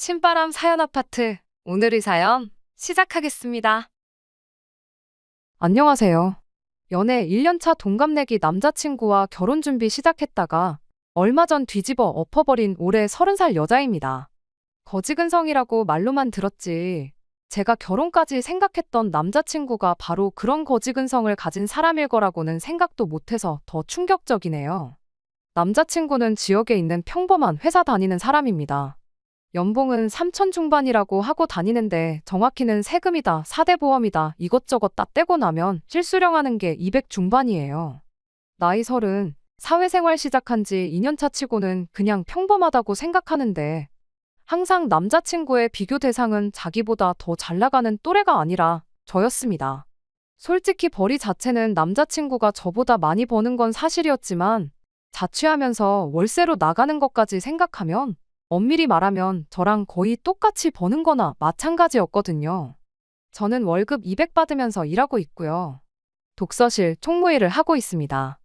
신바람 사연 아파트. 오늘의 사연 시작하겠습니다. 안녕하세요. 연애 1년차 동갑내기 남자친구와 결혼 준비 시작했다가 얼마 전 뒤집어 엎어버린 올해 30살 여자입니다. 거지근성이라고 말로만 들었지. 제가 결혼까지 생각했던 남자친구가 바로 그런 거지근성을 가진 사람일 거라고는 생각도 못해서 더 충격적이네요. 남자친구는 지역에 있는 평범한 회사 다니는 사람입니다. 연봉은 3천 중반이라고 하고 다니는데 정확히는 세금이다, 4대 보험이다 이것저것 다 떼고 나면 실수령 하는 게 200 중반이에요. 나이 30, 사회생활 시작한 지 2년차 치고는 그냥 평범하다고 생각하는데 항상 남자친구의 비교 대상은 자기보다 더 잘 나가는 또래가 아니라 저였습니다. 솔직히 벌이 자체는 남자친구가 저보다 많이 버는 건 사실이었지만 자취하면서 월세로 나가는 것까지 생각하면 엄밀히 말하면 저랑 거의 똑같이 버는 거나 마찬가지였거든요. 저는 월급 200 받으면서 일하고 있고요. 독서실 총무 일을 하고 있습니다.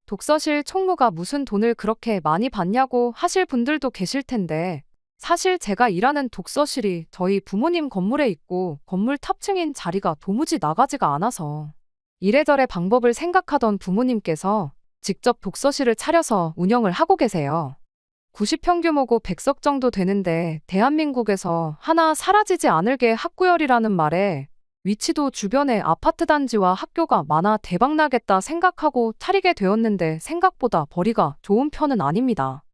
독서실 총무가 무슨 돈을 그렇게 많이 받냐고 하실 분들도 계실 텐데 사실 제가 일하는 독서실이 저희 부모님 건물에 있고 건물 탑층인 자리가 도무지 나가지가 않아서 이래저래 방법을 생각하던 부모님께서 직접 독서실을 차려서 운영을 하고 계세요. 90평 규모고 100석 정도 되는데 대한민국에서 하나 사라지지 않을 게 학구열이라는 말에 위치도 주변에 아파트 단지와 학교가 많아 대박나겠다 생각하고 차리게 되었는데 생각보다 벌이가 좋은 편은 아닙니다.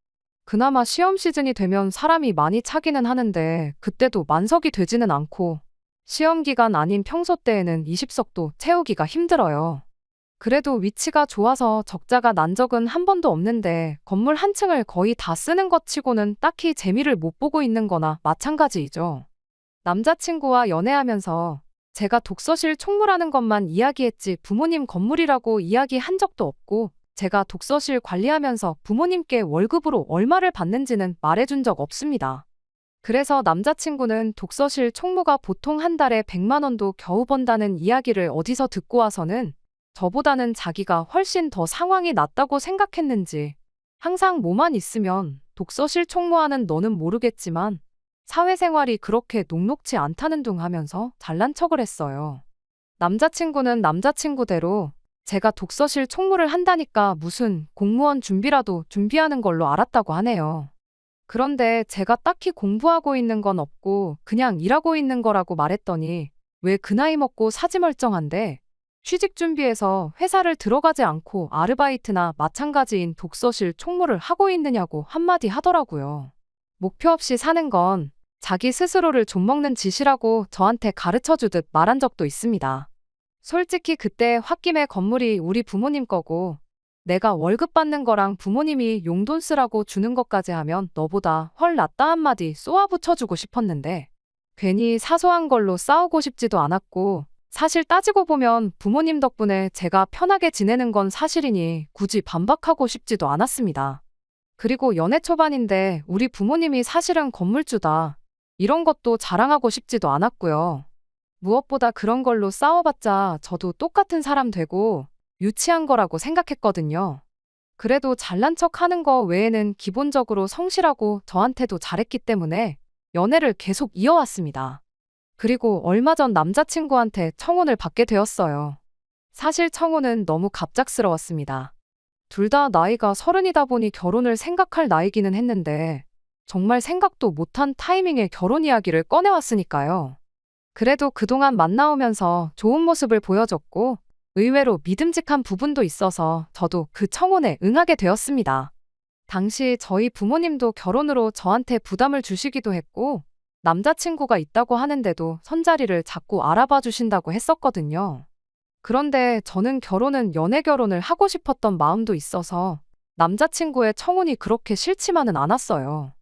그나마 시험 시즌이 되면 사람이 많이 차기는 하는데 그때도 만석이 되지는 않고 시험 기간 아닌 평소 때에는 20석도 채우기가 힘들어요. 그래도 위치가 좋아서 적자가 난 적은 한 번도 없는데 건물 한 층을 거의 다 쓰는 것 치고는 딱히 재미를 못 보고 있는 거나 마찬가지이죠. 남자친구와 연애하면서 제가 독서실 총무라는 것만 이야기했지 부모님 건물이라고 이야기한 적도 없고 제가 독서실 관리하면서 부모님께 월급으로 얼마를 받는지는 말해준 적 없습니다. 그래서 남자친구는 독서실 총무가 보통 한 달에 100만 원도 겨우 번다는 이야기를 어디서 듣고 와서는 저보다는 자기가 훨씬 더 상황이 낫다고 생각했는지 항상 뭐만 있으면 독서실 총무하는 너는 모르겠지만 사회생활이 그렇게 녹록지 않다는 둥 하면서 잘난 척을 했어요. 남자친구는 남자친구대로 제가 독서실 총무를 한다니까 무슨 공무원 준비라도 준비하는 걸로 알았다고 하네요. 그런데 제가 딱히 공부하고 있는 건 없고 그냥 일하고 있는 거라고 말했더니 왜 그 나이 먹고 사지 멀쩡한데 취직 준비해서 회사를 들어가지 않고 아르바이트나 마찬가지인 독서실 총무를 하고 있느냐고 한마디 하더라고요. 목표 없이 사는 건 자기 스스로를 좀먹는 짓이라고 저한테 가르쳐주듯 말한 적도 있습니다. 솔직히 그때 홧김에 건물이 우리 부모님 거고 내가 월급 받는 거랑 부모님이 용돈 쓰라고 주는 것까지 하면 너보다 헐 낫다 한마디 쏘아붙여주고 싶었는데 괜히 사소한 걸로 싸우고 싶지도 않았고 사실 따지고 보면 부모님 덕분에 제가 편하게 지내는 건 사실이니 굳이 반박하고 싶지도 않았습니다. 그리고 연애 초반인데 우리 부모님이 사실은 건물주다. 이런 것도 자랑하고 싶지도 않았고요. 무엇보다 그런 걸로 싸워봤자 저도 똑같은 사람 되고 유치한 거라고 생각했거든요. 그래도 잘난 척 하는 거 외에는 기본적으로 성실하고 저한테도 잘했기 때문에 연애를 계속 이어왔습니다. 그리고 얼마 전 남자친구한테 청혼을 받게 되었어요. 사실 청혼은 너무 갑작스러웠습니다. 둘 다 나이가 30이다 보니 결혼을 생각할 나이기는 했는데 정말 생각도 못한 타이밍에 결혼 이야기를 꺼내왔으니까요. 그래도 그동안 만나오면서 좋은 모습을 보여줬고 의외로 믿음직한 부분도 있어서 저도 그 청혼에 응하게 되었습니다. 당시 저희 부모님도 결혼으로 저한테 부담을 주시기도 했고 남자친구가 있다고 하는데도 선자리를 자꾸 알아봐 주신다고 했었거든요. 그런데 저는 결혼은 연애 결혼을 하고 싶었던 마음도 있어서 남자친구의 청혼이 그렇게 싫지만은 않았어요.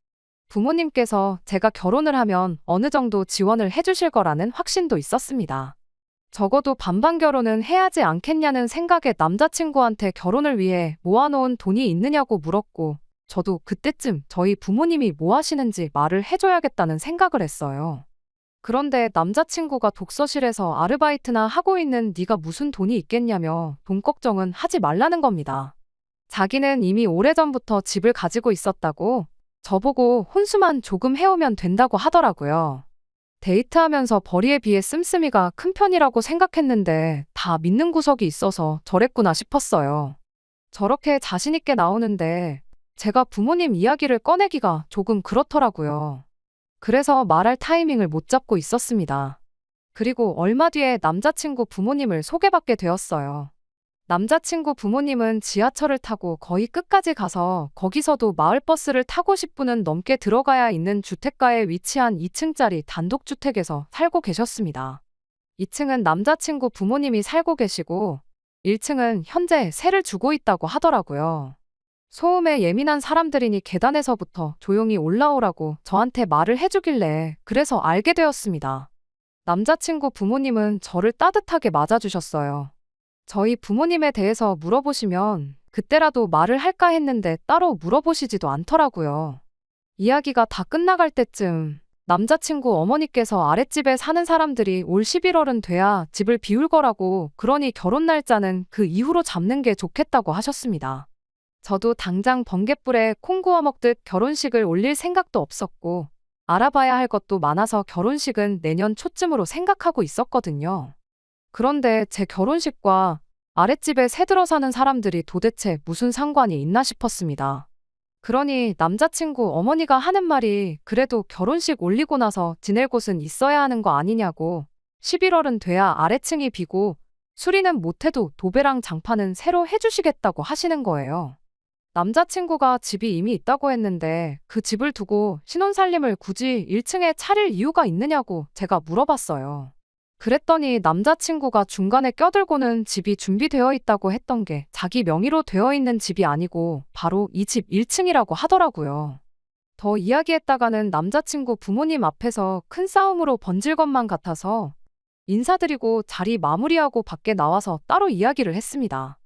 부모님께서 제가 결혼을 하면 어느 정도 지원을 해주실 거라는 확신도 있었습니다. 적어도 반반 결혼은 해야지 않겠냐는 생각에 남자친구한테 결혼을 위해 모아놓은 돈이 있느냐고 물었고 저도 그때쯤 저희 부모님이 뭐 하시는지 말을 해줘야겠다는 생각을 했어요. 그런데 남자친구가 독서실에서 아르바이트나 하고 있는 네가 무슨 돈이 있겠냐며 돈 걱정은 하지 말라는 겁니다. 자기는 이미 오래전부터 집을 가지고 있었다고 저보고 혼수만 조금 해오면 된다고 하더라고요. 데이트하면서 벌이에 비해 씀씀이가 큰 편이라고 생각했는데 다 믿는 구석이 있어서 저랬구나 싶었어요. 저렇게 자신있게 나오는데 제가 부모님 이야기를 꺼내기가 조금 그렇더라고요. 그래서 말할 타이밍을 못 잡고 있었습니다. 그리고 얼마 뒤에 남자친구 부모님을 소개받게 되었어요. 남자친구 부모님은 지하철을 타고 거의 끝까지 가서 거기서도 마을버스를 타고 10분은 넘게 들어가야 있는 주택가에 위치한 2층짜리 단독주택에서 살고 계셨습니다. 2층은 남자친구 부모님이 살고 계시고 1층은 현재 세를 주고 있다고 하더라고요. 소음에 예민한 사람들이니 계단에서부터 조용히 올라오라고 저한테 말을 해주길래 그래서 알게 되었습니다. 남자친구 부모님은 저를 따뜻하게 맞아주셨어요. 저희 부모님에 대해서 물어보시면 그때라도 말을 할까 했는데 따로 물어보시지도 않더라고요. 이야기가 다 끝나갈 때쯤 남자친구 어머니께서 아랫집에 사는 사람들이 올 11월은 돼야 집을 비울 거라고, 그러니 결혼 날짜는 그 이후로 잡는 게 좋겠다고 하셨습니다. 저도 당장 번갯불에 콩 구워 먹듯 결혼식을 올릴 생각도 없었고 알아봐야 할 것도 많아서 결혼식은 내년 초쯤으로 생각하고 있었거든요. 그런데 제 결혼식과 아랫집에 새들어 사는 사람들이 도대체 무슨 상관이 있나 싶었습니다. 그러니 남자친구 어머니가 하는 말이 그래도 결혼식 올리고 나서 지낼 곳은 있어야 하는 거 아니냐고, 11월은 돼야 아래층이 비고 수리는 못해도 도배랑 장판은 새로 해주시겠다고 하시는 거예요. 남자친구가 집이 이미 있다고 했는데 그 집을 두고 신혼살림을 굳이 1층에 차릴 이유가 있느냐고 제가 물어봤어요. 그랬더니 남자친구가 중간에 껴들고는 집이 준비되어 있다고 했던 게 자기 명의로 되어 있는 집이 아니고 바로 이 집 1층이라고 하더라고요. 더 이야기했다가는 남자친구 부모님 앞에서 큰 싸움으로 번질 것만 같아서 인사드리고 자리 마무리하고 밖에 나와서 따로 이야기를 했습니다.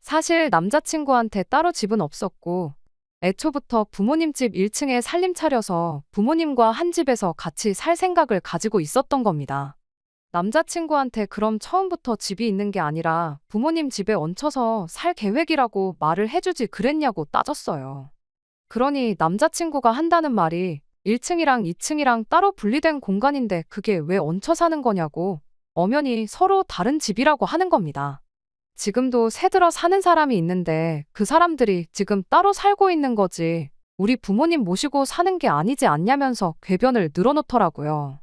사실 남자친구한테 따로 집은 없었고 애초부터 부모님 집 1층에 살림 차려서 부모님과 한 집에서 같이 살 생각을 가지고 있었던 겁니다. 남자친구한테 그럼 처음부터 집이 있는 게 아니라 부모님 집에 얹혀서 살 계획이라고 말을 해주지 그랬냐고 따졌어요. 그러니 남자친구가 한다는 말이 1층이랑 2층이랑 따로 분리된 공간인데 그게 왜 얹혀 사는 거냐고, 엄연히 서로 다른 집이라고 하는 겁니다. 지금도 새들어 사는 사람이 있는데 그 사람들이 지금 따로 살고 있는 거지 우리 부모님 모시고 사는 게 아니지 않냐면서 궤변을 늘어놓더라고요.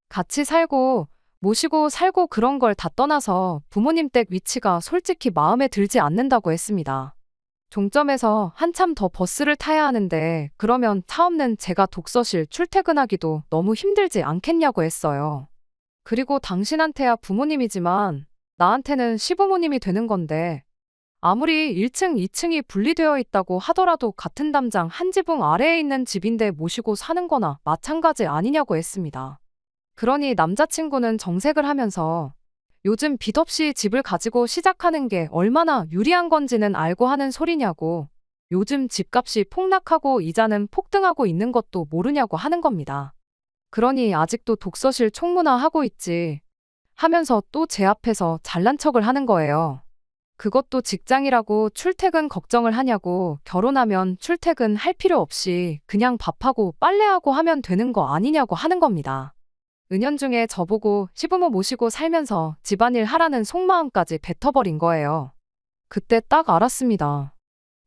같이 살고 모시고 살고 그런 걸 다 떠나서 부모님 댁 위치가 솔직히 마음에 들지 않는다고 했습니다. 종점에서 한참 더 버스를 타야 하는데 그러면 차 없는 제가 독서실 출퇴근하기도 너무 힘들지 않겠냐고 했어요. 그리고 당신한테야 부모님이지만 나한테는 시부모님이 되는 건데 아무리 1층, 2층이 분리되어 있다고 하더라도 같은 담장 한 지붕 아래에 있는 집인데 모시고 사는 거나 마찬가지 아니냐고 했습니다. 그러니 남자친구는 정색을 하면서 요즘 빚 없이 집을 가지고 시작하는 게 얼마나 유리한 건지는 알고 하는 소리냐고, 요즘 집값이 폭락하고 이자는 폭등하고 있는 것도 모르냐고 하는 겁니다. 그러니 아직도 독서실 총무나하고 있지 하면서 또 제 앞에서 잘난 척을 하는 거예요. 그것도 직장이라고 출퇴근 걱정을 하냐고, 결혼하면 출퇴근 할 필요 없이 그냥 밥하고 빨래하고 하면 되는 거 아니냐고 하는 겁니다. 은연중에 저보고 시부모 모시고 살면서 집안일 하라는 속마음까지 뱉어버린 거예요. 그때 딱 알았습니다.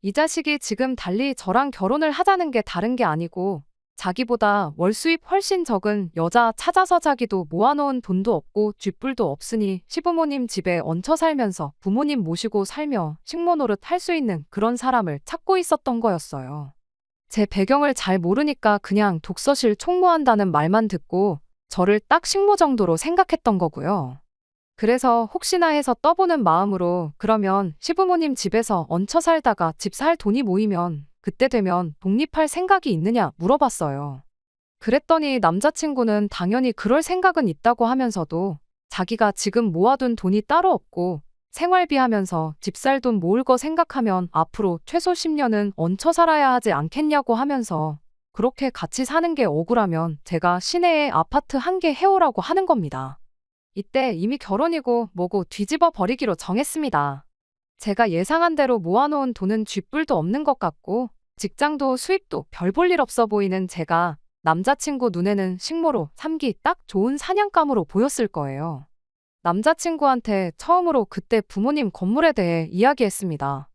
이 자식이 지금 달리 저랑 결혼을 하자는 게 다른 게 아니고 자기보다 월 수입 훨씬 적은 여자 찾아서 자기도 모아놓은 돈도 없고 쥐뿔도 없으니 시부모님 집에 얹혀 살면서 부모님 모시고 살며 식모 노릇 할 수 있는 그런 사람을 찾고 있었던 거였어요. 제 배경을 잘 모르니까 그냥 독서실 총무한다는 말만 듣고 저를 딱 식모 정도로 생각했던 거고요. 그래서 혹시나 해서 떠보는 마음으로 그러면 시부모님 집에서 얹혀 살다가 집 살 돈이 모이면 그때 되면 독립할 생각이 있느냐 물어봤어요. 그랬더니 남자친구는 당연히 그럴 생각은 있다고 하면서도 자기가 지금 모아둔 돈이 따로 없고 생활비 하면서 집 살 돈 모을 거 생각하면 앞으로 최소 10년은 얹혀 살아야 하지 않겠냐고 하면서 그렇게 같이 사는 게 억울하면 제가 시내에 아파트 한 개 해오라고 하는 겁니다. 이때 이미 결혼이고 뭐고 뒤집어 버리기로 정했습니다. 제가 예상한 대로 모아놓은 돈은 쥐뿔도 없는 것 같고 직장도 수입도 별 볼 일 없어 보이는 제가 남자친구 눈에는 식모로 삼기 딱 좋은 사냥감으로 보였을 거예요. 남자친구한테 처음으로 그때 부모님 건물에 대해 이야기했습니다.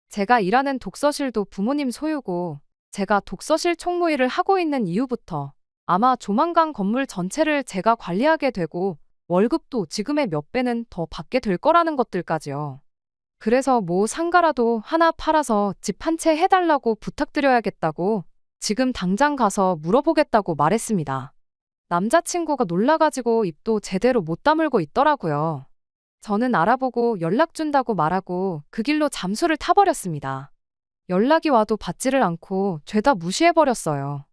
제가 일하는 독서실도 부모님 소유고 제가 독서실 총무일을 하고 있는 이후부터 아마 조만간 건물 전체를 제가 관리하게 되고 월급도 지금의 몇 배는 더 받게 될 거라는 것들까지요. 그래서 뭐 상가라도 하나 팔아서 집 한 채 해달라고 부탁드려야겠다고 지금 당장 가서 물어보겠다고 말했습니다. 남자친구가 놀라가지고 입도 제대로 못 다물고 있더라고요. 저는 알아보고 연락 준다고 말하고 그 길로 잠수를 타버렸습니다. 연락이 와도 받지를 않고 죄다 무시해버렸어요.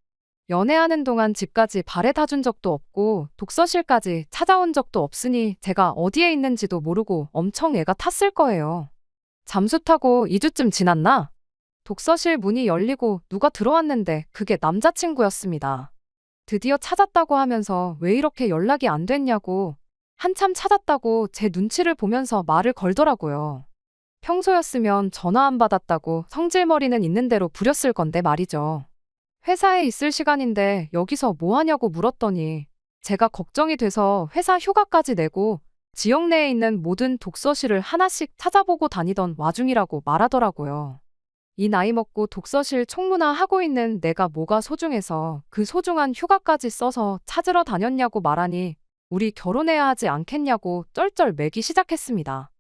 연애하는 동안 집까지 바래다 준 적도 없고 독서실까지 찾아온 적도 없으니 제가 어디에 있는지도 모르고 엄청 애가 탔을 거예요. 잠수 타고 2주쯤 지났나? 독서실 문이 열리고 누가 들어왔는데 그게 남자친구였습니다. 드디어 찾았다고 하면서 왜 이렇게 연락이 안 됐냐고 한참 찾았다고 제 눈치를 보면서 말을 걸더라고요. 평소였으면 전화 안 받았다고 성질머리는 있는 대로 부렸을 건데 말이죠. 회사에 있을 시간인데 여기서 뭐 하냐고 물었더니 제가 걱정이 돼서 회사 휴가까지 내고 지역 내에 있는 모든 독서실을 하나씩 찾아보고 다니던 와중이라고 말하더라고요. 이 나이 먹고 독서실 총무나 하고 있는 내가 뭐가 소중해서 그 소중한 휴가까지 써서 찾으러 다녔냐고 말하니 우리 결혼해야 하지 않겠냐고 쩔쩔 매기 시작했습니다.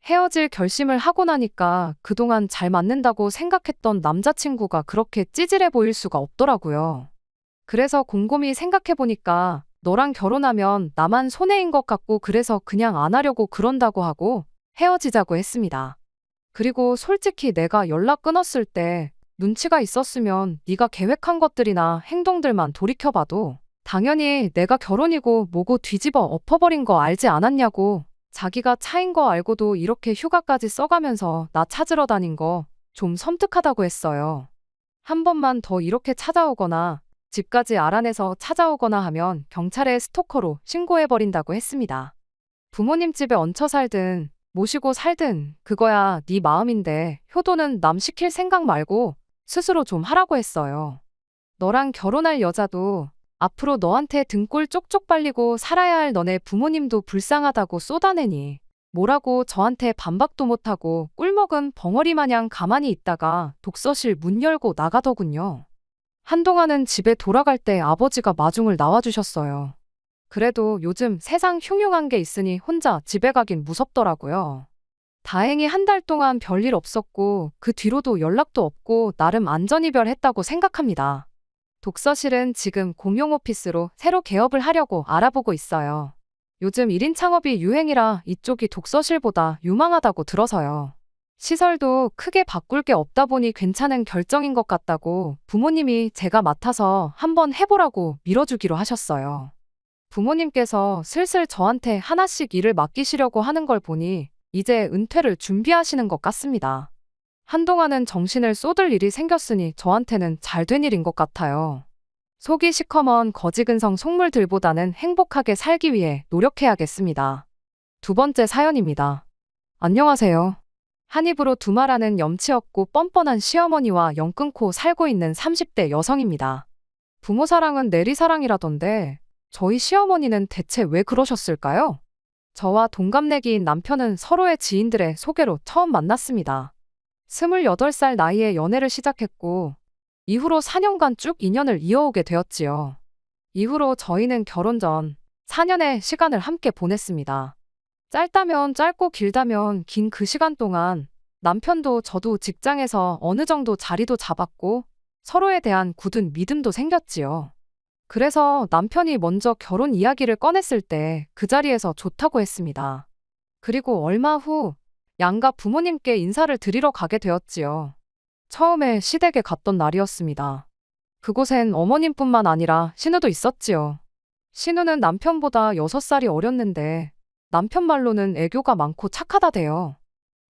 헤어질 결심을 하고 나니까 그동안 잘 맞는다고 생각했던 남자친구가 그렇게 찌질해 보일 수가 없더라고요. 그래서 곰곰이 생각해보니까 너랑 결혼하면 나만 손해인 것 같고 그래서 그냥 안 하려고 그런다고 하고 헤어지자고 했습니다. 그리고 솔직히 내가 연락 끊었을 때 눈치가 있었으면 네가 계획한 것들이나 행동들만 돌이켜봐도 당연히 내가 결혼이고 뭐고 뒤집어 엎어버린 거 알지 않았냐고 자기가 차인 거 알고도 이렇게 휴가까지 써가면서 나 찾으러 다닌 거 좀 섬뜩하다고 했어요. 한 번만 더 이렇게 찾아오거나 집까지 알아내서 찾아오거나 하면 경찰에 스토커로 신고해버린다고 했습니다. 부모님 집에 얹혀 살든 모시고 살든 그거야 네 마음인데 효도는 남 시킬 생각 말고 스스로 좀 하라고 했어요. 너랑 결혼할 여자도 앞으로 너한테 등골 쪽쪽 빨리고 살아야 할 너네 부모님도 불쌍하다고 쏟아내니 뭐라고 저한테 반박도 못하고 꿀먹은 벙어리 마냥 가만히 있다가 독서실 문 열고 나가더군요. 한동안은 집에 돌아갈 때 아버지가 마중을 나와주셨어요. 그래도 요즘 세상 흉흉한 게 있으니 혼자 집에 가긴 무섭더라고요. 다행히 한 달 동안 별일 없었고 그 뒤로도 연락도 없고 나름 안전이별했다고 생각합니다. 독서실은 지금 공용 오피스로 새로 개업을 하려고 알아보고 있어요. 요즘 1인 창업이 유행이라 이쪽이 독서실보다 유망하다고 들어서요. 시설도 크게 바꿀 게 없다 보니 괜찮은 결정인 것 같다고 부모님이 제가 맡아서 한번 해보라고 밀어주기로 하셨어요. 부모님께서 슬슬 저한테 하나씩 일을 맡기시려고 하는 걸 보니 이제 은퇴를 준비하시는 것 같습니다. 한동안은 정신을 쏟을 일이 생겼으니 저한테는 잘 된 일인 것 같아요. 속이 시커먼 거지근성 속물들보다는 행복하게 살기 위해 노력해야겠습니다. 두 번째 사연입니다. 안녕하세요. 한 입으로 두말하는 염치 없고 뻔뻔한 시어머니와 연 끊고 살고 있는 30대 여성입니다. 부모 사랑은 내리사랑이라던데 저희 시어머니는 대체 왜 그러셨을까요? 저와 동갑내기인 남편은 서로의 지인들의 소개로 처음 만났습니다. 28살 나이에 연애를 시작했고 이후로 4년간 쭉 인연을 이어오게 되었지요. 이후로 저희는 결혼 전 4년의 시간을 함께 보냈습니다. 짧다면 짧고 길다면 긴 그 시간 동안 남편도 저도 직장에서 어느 정도 자리도 잡았고 서로에 대한 굳은 믿음도 생겼지요. 그래서 남편이 먼저 결혼 이야기를 꺼냈을 때 그 자리에서 좋다고 했습니다. 그리고 얼마 후 양가 부모님께 인사를 드리러 가게 되었지요. 처음에 시댁에 갔던 날이었습니다. 그곳엔 어머님뿐만 아니라 신우도 있었지요. 신우는 남편보다 6살이 어렸는데 남편 말로는 애교가 많고 착하다대요.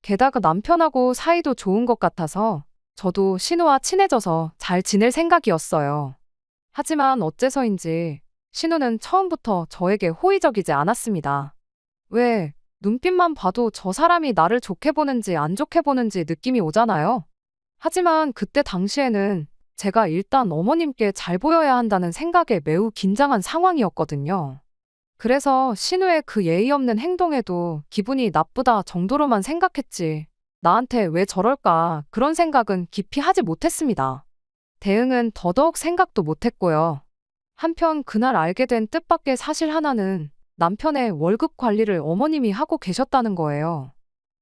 게다가 남편하고 사이도 좋은 것 같아서 저도 신우와 친해져서 잘 지낼 생각이었어요. 하지만 어째서인지 신우는 처음부터 저에게 호의적이지 않았습니다. 왜? 눈빛만 봐도 저 사람이 나를 좋게 보는지 안 좋게 보는지 느낌이 오잖아요. 하지만 그때 당시에는 제가 일단 어머님께 잘 보여야 한다는 생각에 매우 긴장한 상황이었거든요. 그래서 신우의 그 예의 없는 행동에도 기분이 나쁘다 정도로만 생각했지. 나한테 왜 저럴까 그런 생각은 깊이 하지 못했습니다. 대응은 더더욱 생각도 못했고요. 한편 그날 알게 된 뜻밖의 사실 하나는 남편의 월급 관리를 어머님이 하고 계셨다는 거예요.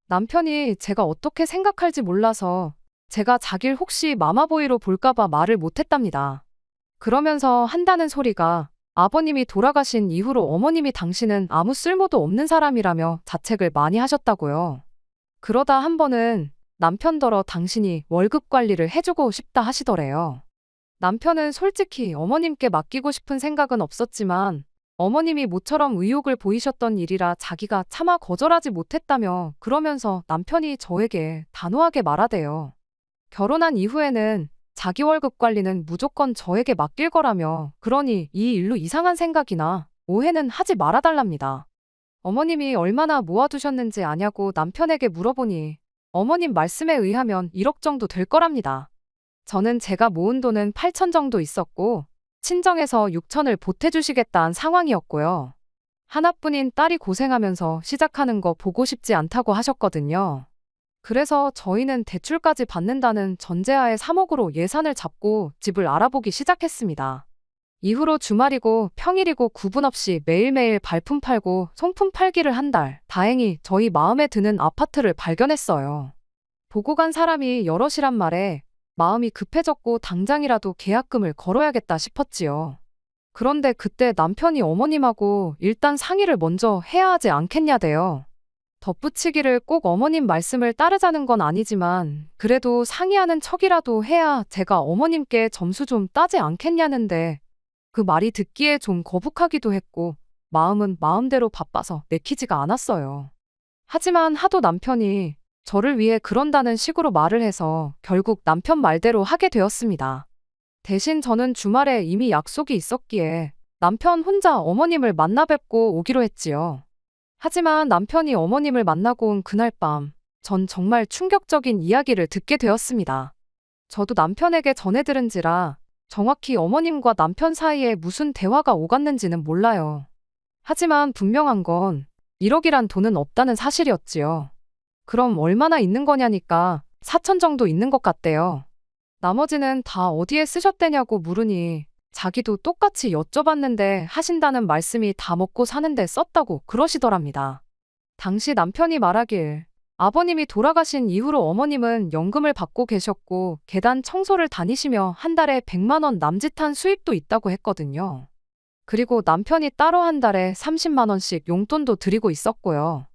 남편이 제가 어떻게 생각할지 몰라서 제가 자길 혹시 마마보이로 볼까봐 말을 못했답니다. 그러면서 한다는 소리가 아버님이 돌아가신 이후로 어머님이 당신은 아무 쓸모도 없는 사람이라며 자책을 많이 하셨다고요. 그러다 한 번은 남편더러 당신이 월급 관리를 해주고 싶다 하시더래요. 남편은 솔직히 어머님께 맡기고 싶은 생각은 없었지만 어머님이 모처럼 의욕을 보이셨던 일이라 자기가 차마 거절하지 못했다며 그러면서 남편이 저에게 단호하게 말하대요. 결혼한 이후에는 자기 월급 관리는 무조건 저에게 맡길 거라며 그러니 이 일로 이상한 생각이나 오해는 하지 말아달랍니다. 어머님이 얼마나 모아두셨는지 아냐고 남편에게 물어보니 어머님 말씀에 의하면 1억 정도 될 거랍니다. 저는 제가 모은 돈은 8천 정도 있었고 친정에서 6천을 보태주시겠다는 상황이었고요. 하나뿐인 딸이 고생하면서 시작하는 거 보고 싶지 않다고 하셨거든요. 그래서 저희는 대출까지 받는다는 전제하에 3억으로 예산을 잡고 집을 알아보기 시작했습니다. 이후로 주말이고 평일이고 구분 없이 매일매일 발품 팔고 송품 팔기를 한 달, 다행히 저희 마음에 드는 아파트를 발견했어요. 보고 간 사람이 여럿이란 말에 마음이 급해졌고 당장이라도 계약금을 걸어야겠다 싶었지요. 그런데 그때 남편이 어머님하고 일단 상의를 먼저 해야 하지 않겠냐대요. 덧붙이기를 꼭 어머님 말씀을 따르자는 건 아니지만 그래도 상의하는 척이라도 해야 제가 어머님께 점수 좀 따지 않겠냐는데 그 말이 듣기에 좀 거북하기도 했고 마음은 마음대로 바빠서 내키지가 않았어요. 하지만 하도 남편이 저를 위해 그런다는 식으로 말을 해서 결국 남편 말대로 하게 되었습니다. 대신 저는 주말에 이미 약속이 있었기에 남편 혼자 어머님을 만나 뵙고 오기로 했지요. 하지만 남편이 어머님을 만나고 온 그날 밤, 전 정말 충격적인 이야기를 듣게 되었습니다. 저도 남편에게 전해 들은지라 정확히 어머님과 남편 사이에 무슨 대화가 오갔는지는 몰라요. 하지만 분명한 건 1억이란 돈은 없다는 사실이었지요. 그럼 얼마나 있는 거냐니까 4천 정도 있는 것 같대요. 나머지는 다 어디에 쓰셨대냐고 물으니 자기도 똑같이 여쭤봤는데 하신다는 말씀이 다 먹고 사는데 썼다고 그러시더랍니다. 당시 남편이 말하길 아버님이 돌아가신 이후로 어머님은 연금을 받고 계셨고 계단 청소를 다니시며 한 달에 100만 원 남짓한 수입도 있다고 했거든요. 그리고 남편이 따로 한 달에 30만 원씩 용돈도 드리고 있었고요.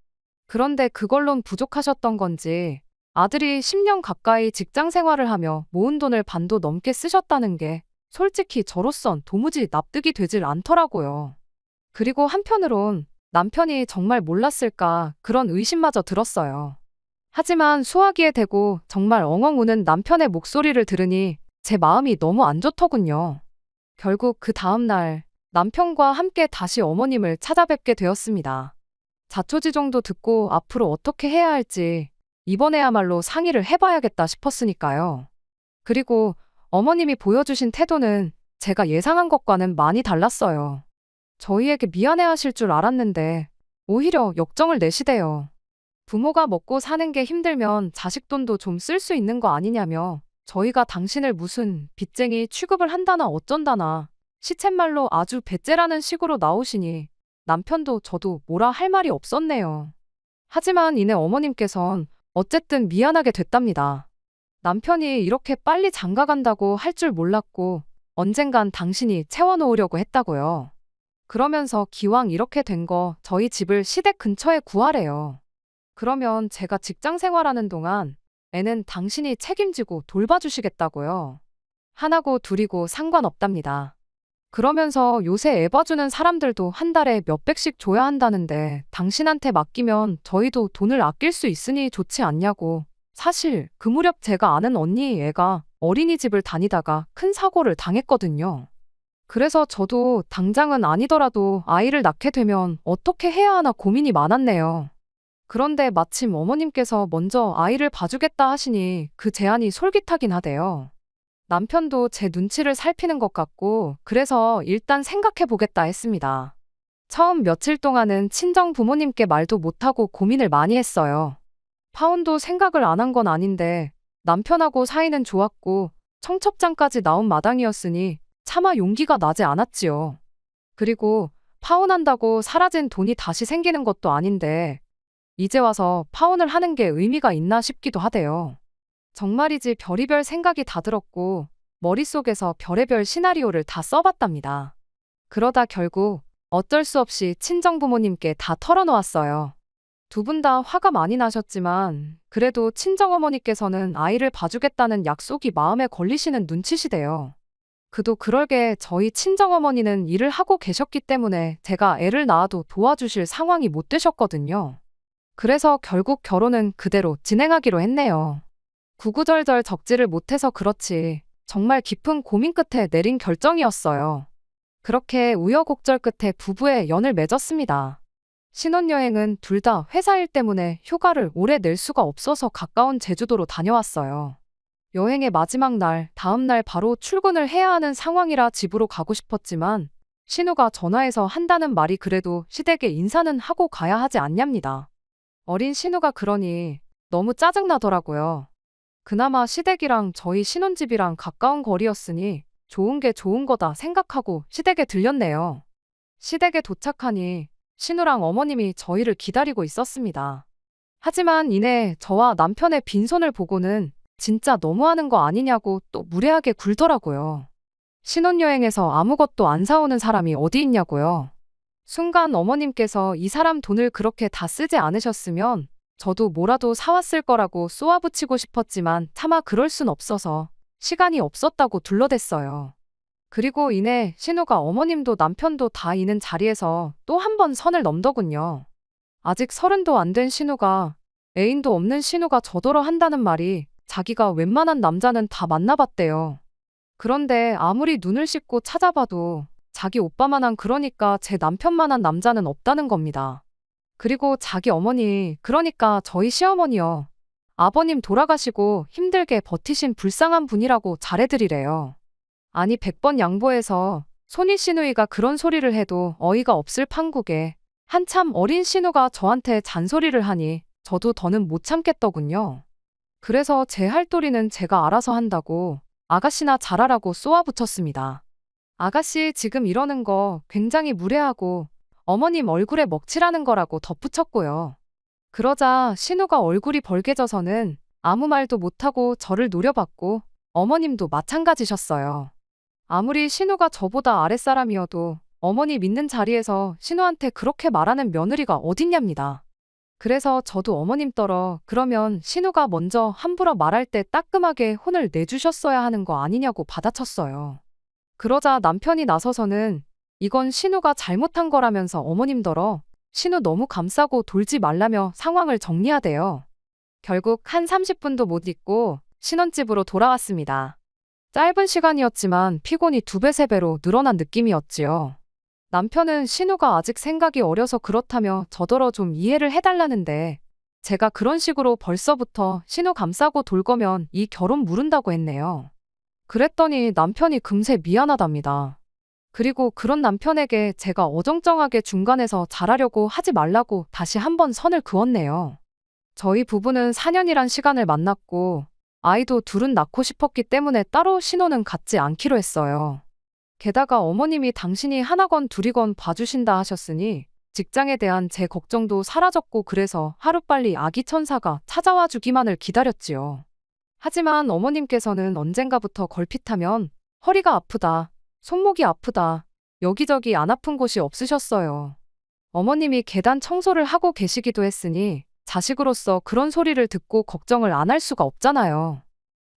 그런데 그걸론 부족하셨던 건지 아들이 10년 가까이 직장 생활을 하며 모은 돈을 반도 넘게 쓰셨다는 게 솔직히 저로선 도무지 납득이 되질 않더라고요. 그리고 한편으론 남편이 정말 몰랐을까 그런 의심마저 들었어요. 하지만 수화기에 대고 정말 엉엉 우는 남편의 목소리를 들으니 제 마음이 너무 안 좋더군요. 결국 그 다음 날 남편과 함께 다시 어머님을 찾아뵙게 되었습니다. 자초지종도 듣고 앞으로 어떻게 해야 할지 이번에야말로 상의를 해봐야겠다 싶었으니까요. 그리고 어머님이 보여주신 태도는 제가 예상한 것과는 많이 달랐어요. 저희에게 미안해하실 줄 알았는데 오히려 역정을 내시대요. 부모가 먹고 사는 게 힘들면 자식 돈도 좀 쓸 수 있는 거 아니냐며 저희가 당신을 무슨 빚쟁이 취급을 한다나 어쩐다나 시쳇말로 아주 배째라는 식으로 나오시니 남편도 저도 뭐라 할 말이 없었네요. 하지만 이내 어머님께선 어쨌든 미안하게 됐답니다. 남편이 이렇게 빨리 장가간다고 할 줄 몰랐고 언젠간 당신이 채워놓으려고 했다고요. 그러면서 기왕 이렇게 된 거 저희 집을 시댁 근처에 구하래요. 그러면 제가 직장 생활하는 동안 애는 당신이 책임지고 돌봐주시겠다고요. 하나고 둘이고 상관없답니다. 그러면서 요새 애 봐주는 사람들도 한 달에 몇백씩 줘야 한다는데 당신한테 맡기면 저희도 돈을 아낄 수 있으니 좋지 않냐고. 사실 그 무렵 제가 아는 언니 애가 어린이집을 다니다가 큰 사고를 당했거든요. 그래서 저도 당장은 아니더라도 아이를 낳게 되면 어떻게 해야 하나 고민이 많았네요. 그런데 마침 어머님께서 먼저 아이를 봐주겠다 하시니 그 제안이 솔깃하긴 하대요. 남편도 제 눈치를 살피는 것 같고 그래서 일단 생각해 보겠다 했습니다. 처음 며칠 동안은 친정 부모님께 말도 못하고 고민을 많이 했어요. 파혼도 생각을 안 한 건 아닌데 남편하고 사이는 좋았고 청첩장까지 나온 마당이었으니 차마 용기가 나지 않았지요. 그리고 파혼한다고 사라진 돈이 다시 생기는 것도 아닌데 이제 와서 파혼을 하는 게 의미가 있나 싶기도 하대요. 정말이지 별의별 생각이 다 들었고 머릿속에서 별의별 시나리오를 다 써봤답니다. 그러다 결국 어쩔 수 없이 친정부모님께 다 털어놓았어요. 두 분 다 화가 많이 나셨지만 그래도 친정어머니께서는 아이를 봐주겠다는 약속이 마음에 걸리시는 눈치시대요. 그도 그럴게 저희 친정어머니는 일을 하고 계셨기 때문에 제가 애를 낳아도 도와주실 상황이 못 되셨거든요. 그래서 결국 결혼은 그대로 진행하기로 했네요. 구구절절 적지를 못해서 그렇지 정말 깊은 고민 끝에 내린 결정이었어요. 그렇게 우여곡절 끝에 부부의 연을 맺었습니다. 신혼여행은 둘 다 회사 일 때문에 휴가를 오래 낼 수가 없어서 가까운 제주도로 다녀왔어요. 여행의 마지막 날, 다음 날 바로 출근을 해야 하는 상황이라 집으로 가고 싶었지만 신우가 전화해서 한다는 말이 그래도 시댁에 인사는 하고 가야 하지 않냐입니다. 어린 신우가 그러니 너무 짜증나더라고요. 그나마 시댁이랑 저희 신혼집이랑 가까운 거리였으니 좋은 게 좋은 거다 생각하고 시댁에 들렸네요. 시댁에 도착하니 신우랑 어머님이 저희를 기다리고 있었습니다. 하지만 이내 저와 남편의 빈손을 보고는 진짜 너무하는 거 아니냐고 또 무례하게 굴더라고요. 신혼여행에서 아무것도 안 사오는 사람이 어디 있냐고요. 순간 어머님께서 이 사람 돈을 그렇게 다 쓰지 않으셨으면 저도 뭐라도 사왔을 거라고 쏘아붙이고 싶었지만 차마 그럴 순 없어서 시간이 없었다고 둘러댔어요. 그리고 이내 신우가 어머님도 남편도 다 있는 자리에서 또 한 번 선을 넘더군요. 아직 30도 안 된 신우가 애인도 없는 신우가 저더러 한다는 말이 자기가 웬만한 남자는 다 만나봤대요. 그런데 아무리 눈을 씻고 찾아봐도 자기 오빠만한 그러니까 제 남편만한 남자는 없다는 겁니다. 그리고 자기 어머니 그러니까 저희 시어머니요. 아버님 돌아가시고 힘들게 버티신 불쌍한 분이라고 잘해드리래요. 아니 100번 양보해서 손이 시누이가 그런 소리를 해도 어이가 없을 판국에 한참 어린 신우가 저한테 잔소리를 하니 저도 더는 못 참겠더군요. 그래서 제 할도리는 제가 알아서 한다고 아가씨나 잘하라고 쏘아붙였습니다. 아가씨 지금 이러는 거 굉장히 무례하고 어머님 얼굴에 먹칠하는 거라고 덧붙였고요. 그러자 신우가 얼굴이 벌개져서는 아무 말도 못하고 저를 노려봤고 어머님도 마찬가지셨어요. 아무리 신우가 저보다 아랫사람이어도 어머니 믿는 자리에서 신우한테 그렇게 말하는 며느리가 어딨냐입니다. 그래서 저도 어머님 떨어 그러면 신우가 먼저 함부로 말할 때 따끔하게 혼을 내주셨어야 하는 거 아니냐고 받아쳤어요. 그러자 남편이 나서서는 이건 신우가 잘못한 거라면서 어머님더러 신우 너무 감싸고 돌지 말라며 상황을 정리하대요. 결국 한 30분도 못 있고 신혼집으로 돌아왔습니다. 짧은 시간이었지만 피곤이 2배, 3배로 늘어난 느낌이었지요. 남편은 신우가 아직 생각이 어려서 그렇다며 저더러 좀 이해를 해달라는데 제가 그런 식으로 벌써부터 신우 감싸고 돌 거면 이 결혼 무른다고 했네요. 그랬더니 남편이 금세 미안하답니다. 그리고 그런 남편에게 제가 어정쩡하게 중간에서 잘하려고 하지 말라고 다시 한번 선을 그었네요. 저희 부부는 4년이란 시간을 만났고 아이도 둘은 낳고 싶었기 때문에 따로 신혼은 갖지 않기로 했어요. 게다가 어머님이 당신이 하나건 둘이건 봐주신다 하셨으니 직장에 대한 제 걱정도 사라졌고 그래서 하루빨리 아기 천사가 찾아와 주기만을 기다렸지요. 하지만 어머님께서는 언젠가부터 걸핏하면 허리가 아프다, 손목이 아프다, 여기저기 안 아픈 곳이 없으셨어요. 어머님이 계단 청소를 하고 계시기도 했으니 자식으로서 그런 소리를 듣고 걱정을 안 할 수가 없잖아요.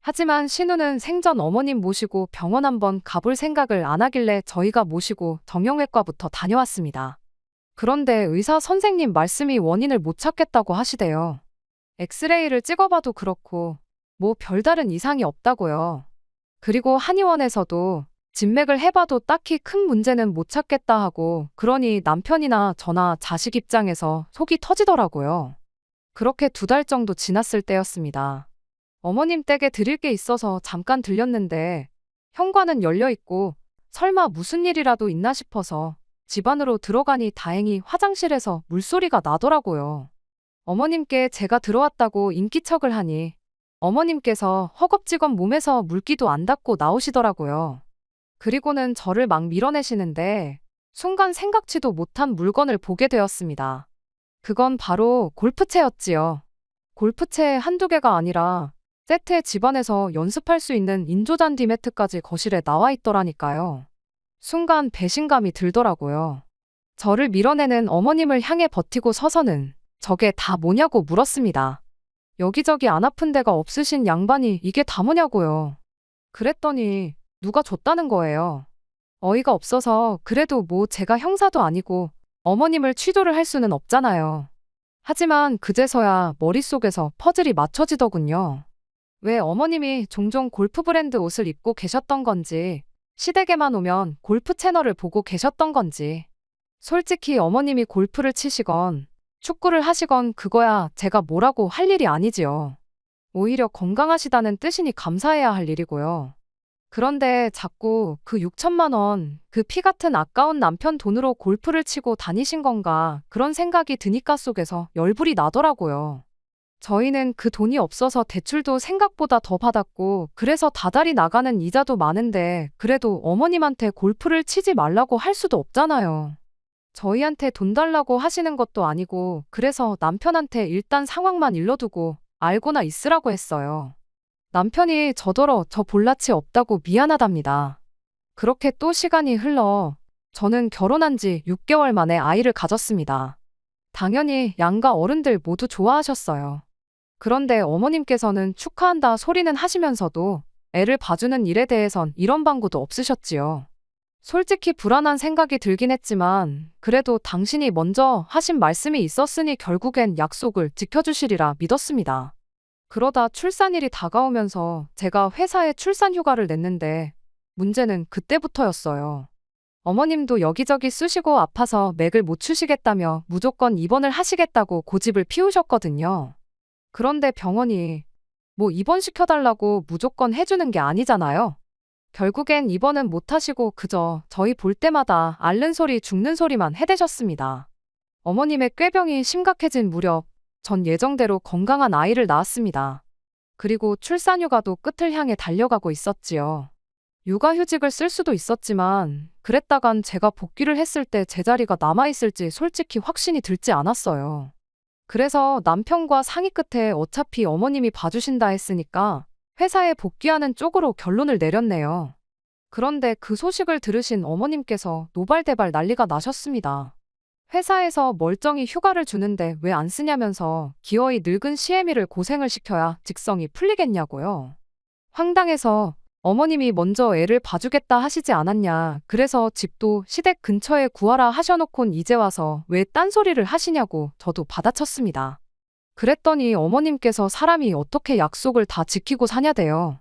하지만 신우는 생전 어머님 모시고 병원 한번 가볼 생각을 안 하길래 저희가 모시고 정형외과부터 다녀왔습니다. 그런데 의사 선생님 말씀이 원인을 못 찾겠다고 하시대요. 엑스레이를 찍어봐도 그렇고 뭐 별다른 이상이 없다고요. 그리고 한의원에서도 진맥을 해봐도 딱히 큰 문제는 못 찾겠다 하고 그러니 남편이나 저나 자식 입장에서 속이 터지더라고요. 그렇게 2달 정도 지났을 때였습니다. 어머님 댁에 드릴 게 있어서 잠깐 들렸는데 현관은 열려 있고 설마 무슨 일이라도 있나 싶어서 집 안으로 들어가니 다행히 화장실에서 물소리가 나더라고요. 어머님께 제가 들어왔다고 인기척을 하니 어머님께서 허겁지겁 몸에서 물기도 안 닦고 나오시더라고요. 그리고는 저를 막 밀어내시는데 순간 생각지도 못한 물건을 보게 되었습니다. 그건 바로 골프채였지요. 골프채 한두 개가 아니라 세트에 집안에서 연습할 수 있는 인조잔디 매트까지 거실에 나와 있더라니까요. 순간 배신감이 들더라고요. 저를 밀어내는 어머님을 향해 버티고 서서는 저게 다 뭐냐고 물었습니다. 여기저기 안 아픈 데가 없으신 양반이 이게 다 뭐냐고요. 그랬더니 누가 줬다는 거예요. 어이가 없어서 그래도 뭐 제가 형사도 아니고 어머님을 취조를 할 수는 없잖아요. 하지만 그제서야 머릿속에서 퍼즐이 맞춰지더군요. 왜 어머님이 종종 골프 브랜드 옷을 입고 계셨던 건지, 시댁에만 오면 골프 채널을 보고 계셨던 건지. 솔직히 어머님이 골프를 치시건 축구를 하시건 그거야 제가 뭐라고 할 일이 아니지요. 오히려 건강하시다는 뜻이니 감사해야 할 일이고요. 그런데 자꾸 그 6천만 원, 그 피 같은 아까운 남편 돈으로 골프를 치고 다니신 건가 그런 생각이 드니까 속에서 열불이 나더라고요. 저희는 그 돈이 없어서 대출도 생각보다 더 받았고 그래서 다달이 나가는 이자도 많은데 그래도 어머님한테 골프를 치지 말라고 할 수도 없잖아요. 저희한테 돈 달라고 하시는 것도 아니고 그래서 남편한테 일단 상황만 일러두고 알고나 있으라고 했어요. 남편이 저더러 저 볼낯이 없다고 미안하답니다. 그렇게 또 시간이 흘러 저는 결혼한 지 6개월 만에 아이를 가졌습니다. 당연히 양가 어른들 모두 좋아하셨어요. 그런데 어머님께서는 축하한다 소리는 하시면서도 애를 봐주는 일에 대해선 이런 방구도 없으셨지요. 솔직히 불안한 생각이 들긴 했지만 그래도 당신이 먼저 하신 말씀이 있었으니 결국엔 약속을 지켜주시리라 믿었습니다. 그러다 출산일이 다가오면서 제가 회사에 출산 휴가를 냈는데 문제는 그때부터였어요. 어머님도 여기저기 쑤시고 아파서 맥을 못 추시겠다며 무조건 입원을 하시겠다고 고집을 피우셨거든요. 그런데 병원이 뭐 입원시켜달라고 무조건 해주는 게 아니잖아요. 결국엔 입원은 못 하시고 그저 저희 볼 때마다 앓는 소리 죽는 소리만 해대셨습니다. 어머님의 꾀병이 심각해진 무렵 전 예정대로 건강한 아이를 낳았습니다. 그리고 출산휴가도 끝을 향해 달려가고 있었지요. 육아휴직을 쓸 수도 있었지만 그랬다간 제가 복귀를 했을 때 제자리가 남아있을지 솔직히 확신이 들지 않았어요. 그래서 남편과 상의 끝에 어차피 어머님이 봐주신다 했으니까 회사에 복귀하는 쪽으로 결론을 내렸네요. 그런데 그 소식을 들으신 어머님께서 노발대발 난리가 나셨습니다. 회사에서 멀쩡히 휴가를 주는데 왜 안 쓰냐면서 기어이 늙은 시애미를 고생을 시켜야 직성이 풀리겠냐고요. 황당해서 어머님이 먼저 애를 봐주겠다 하시지 않았냐. 그래서 집도 시댁 근처에 구하라 하셔놓곤 이제 와서 왜 딴소리를 하시냐고 저도 받아쳤습니다. 그랬더니 어머님께서 사람이 어떻게 약속을 다 지키고 사냐대요.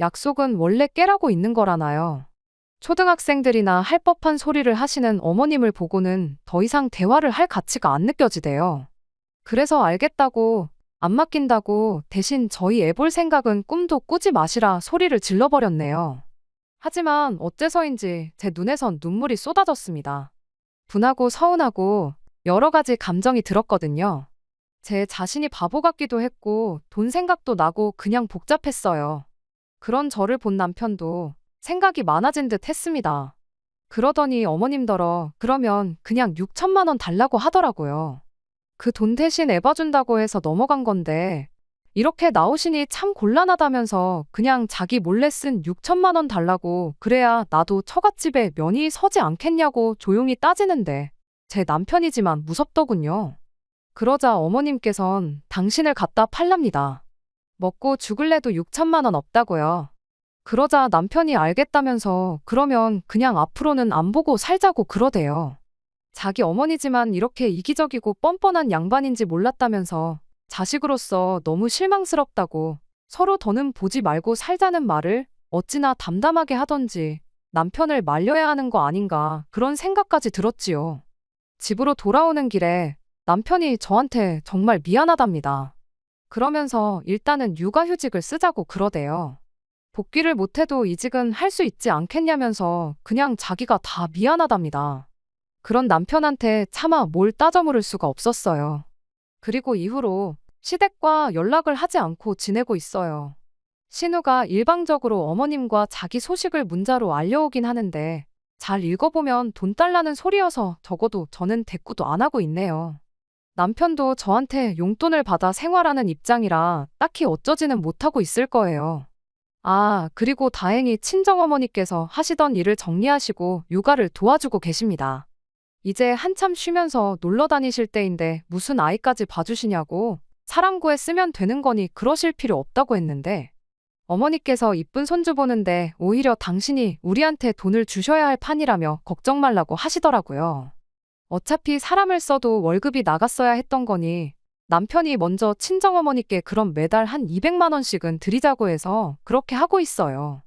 약속은 원래 깨라고 있는 거라나요. 초등학생들이나 할 법한 소리를 하시는 어머님을 보고는 더 이상 대화를 할 가치가 안 느껴지대요. 그래서 알겠다고, 안 맡긴다고 대신 저희 애 볼 생각은 꿈도 꾸지 마시라 소리를 질러버렸네요. 하지만 어째서인지 제 눈에선 눈물이 쏟아졌습니다. 분하고 서운하고 여러 가지 감정이 들었거든요. 제 자신이 바보 같기도 했고 돈 생각도 나고 그냥 복잡했어요. 그런 저를 본 남편도 생각이 많아진 듯 했습니다. 그러더니 어머님더러 그러면 그냥 6천만 원 달라고 하더라고요. 그 돈 대신 애 봐준다고 해서 넘어간 건데 이렇게 나오시니 참 곤란하다면서 그냥 자기 몰래 쓴 6천만 원 달라고 그래야 나도 처갓집에 면이 서지 않겠냐고 조용히 따지는데 제 남편이지만 무섭더군요. 그러자 어머님께선 당신을 갖다 팔랍니다. 먹고 죽을래도 6천만 원 없다고요. 그러자 남편이 알겠다면서 그러면 그냥 앞으로는 안 보고 살자고 그러대요. 자기 어머니지만 이렇게 이기적이고 뻔뻔한 양반인지 몰랐다면서 자식으로서 너무 실망스럽다고 서로 더는 보지 말고 살자는 말을 어찌나 담담하게 하던지 남편을 말려야 하는 거 아닌가 그런 생각까지 들었지요. 집으로 돌아오는 길에 남편이 저한테 정말 미안하답니다. 그러면서 일단은 육아휴직을 쓰자고 그러대요. 복귀를 못해도 이직은 할 수 있지 않겠냐면서 그냥 자기가 다 미안하답니다. 그런 남편한테 차마 뭘 따져 물을 수가 없었어요. 그리고 이후로 시댁과 연락을 하지 않고 지내고 있어요. 신우가 일방적으로 어머님과 자기 소식을 문자로 알려오긴 하는데 잘 읽어보면 돈 달라는 소리여서 적어도 저는 대꾸도 안 하고 있네요. 남편도 저한테 용돈을 받아 생활하는 입장이라 딱히 어쩌지는 못하고 있을 거예요. 아, 그리고 다행히 친정어머니께서 하시던 일을 정리하시고 육아를 도와주고 계십니다. 이제 한참 쉬면서 놀러 다니실 때인데 무슨 아이까지 봐주시냐고 사람 구해 쓰면 되는 거니 그러실 필요 없다고 했는데 어머니께서 이쁜 손주 보는데 오히려 당신이 우리한테 돈을 주셔야 할 판이라며 걱정 말라고 하시더라고요. 어차피 사람을 써도 월급이 나갔어야 했던 거니 남편이 먼저 친정어머니께 그럼 매달 한 200만 원씩은 드리자고 해서 그렇게 하고 있어요.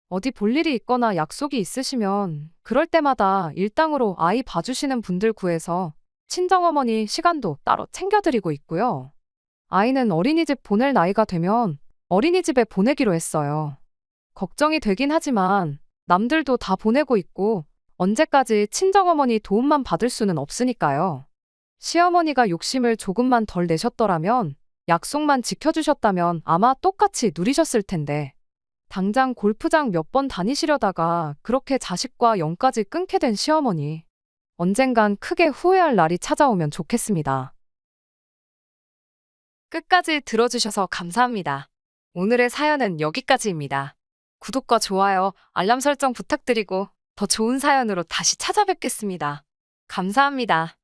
어디 볼 일이 있거나 약속이 있으시면 그럴 때마다 일당으로 아이 봐주시는 분들 구해서 친정어머니 시간도 따로 챙겨드리고 있고요. 아이는 어린이집 보낼 나이가 되면 어린이집에 보내기로 했어요. 걱정이 되긴 하지만 남들도 다 보내고 있고 언제까지 친정어머니 도움만 받을 수는 없으니까요. 시어머니가 욕심을 조금만 덜 내셨더라면 약속만 지켜주셨다면 아마 똑같이 누리셨을 텐데 당장 골프장 몇 번 다니시려다가 그렇게 자식과 연까지 끊게 된 시어머니. 언젠간 크게 후회할 날이 찾아오면 좋겠습니다. 끝까지 들어주셔서 감사합니다. 오늘의 사연은 여기까지입니다. 구독과 좋아요, 알람 설정 부탁드리고 더 좋은 사연으로 다시 찾아뵙겠습니다. 감사합니다.